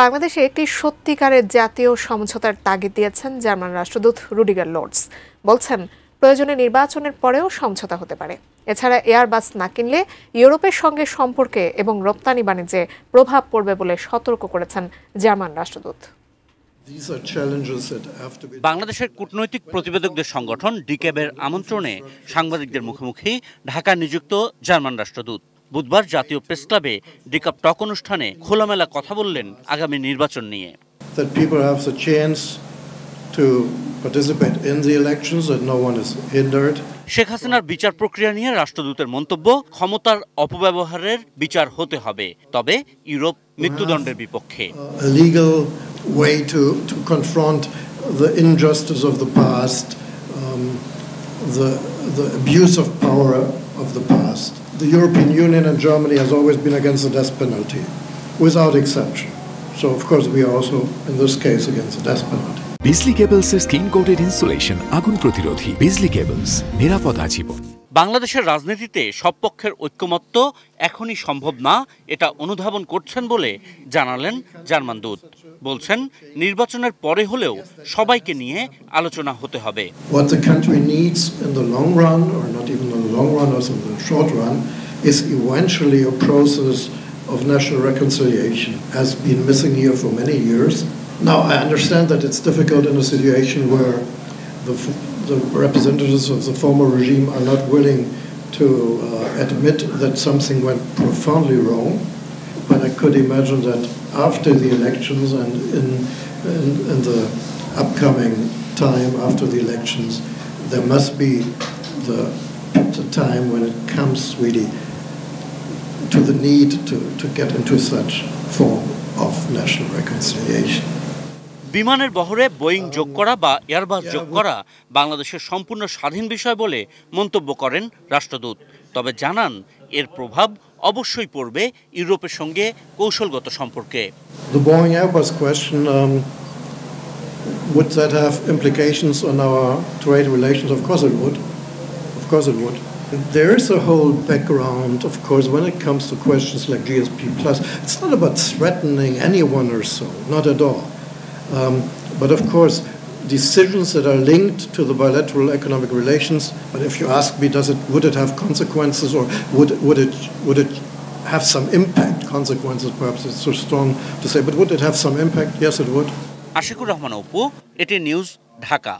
বাংলাদেশে একটি সত্যিকারের জাতীয় সমঝোতার তাগিদ দিয়েছেন জার্মান রাষ্ট্রদূত রুডিগার লোর্টস। বলছেন, প্রয়োজনে নির্বাচনের পরেও সমঝোতা হতে পারে। এছাড়া এয়ারবাস না কিনলে ইউরোপের সঙ্গে সম্পর্কে এবং রপ্তানি বাণিজ্যে প্রভাব পড়বে বলে সতর্ক করেছেন জার্মান রাষ্ট্রদূত। বাংলাদেশের কূটনৈতিক প্রতিবেদকদের সংগঠন ডিক্যাবের আমন্ত্রণে সাংবাদিকদের মুখোমুখি ঢাকায় নিযুক্ত জার্মান রাষ্ট্রদূত বুধবার জাতীয় প্রেসক্লাবে ডিকাপ টক অনুষ্ঠানে খোলামেলা কথা বললেন আগামী নির্বাচন নিয়ে। শেখ হাসিনার বিচার প্রক্রিয়া নিয়ে রাষ্ট্রদূতের মন্তব্য, ক্ষমতার অপব্যবহারের বিচার হতে হবে, তবে ইউরোপ মৃত্যুদণ্ডের বিপক্ষে। Way to confront the injustice of the past, the abuse of power of the past. The European Union and Germany has always been against the death penalty, without exception. So of course we are also in this case against the death penalty. Beasley Cables skin coated insulation আগুন প্রতিরোধী। Beasley Cables নিরাপদ আজীবন। বাংলাদেশের রাজনীতিতে সব পক্ষের ঐক্যমত্য এখনই সম্ভব না, এটা অনুধাবন করছেন বলে জানালেন জার্মান দূত। বলছেন, নির্বাচনের পরে হলেও সবাইকে নিয়ে আলোচনা হতে হবে। What the country needs in the long run, or not even in the long run, or in the short run, is eventually a process of national reconciliation, has been missing here for many years. Now I understand that it's difficult in a situation where the representatives of the former regime are not willing to admit that something went profoundly wrong, but I could imagine that after the elections and in the upcoming time after the elections, there must be the time when it comes really to the need to get into such form of national reconciliation. বিমানের বহরে Boeing যোগ করা বা Airbus যোগ করা বাংলাদেশের সম্পূর্ণ স্বাধীন বিষয় বলে মন্তব্য করেন রাষ্ট্রদূত। তবে জানান, এর প্রভাব অবশ্যই পড়বে ইউরোপের সঙ্গে কৌশলগত সম্পর্কে। The Boeing Airbus question, would that have implications on our trade relations? Of course it would. Of course it would. There is a whole background, of course, when it comes to questions like GSP+. It's not about threatening anyone or so, not at all. But of course, decisions that are linked to the bilateral economic relations. But if you ask me, would it have consequences, or would it have some impact? Consequences, perhaps it's so strong to say, but would it have some impact? Yes, it would. Ashikur Rahman Apu, এটি news, Dhaka.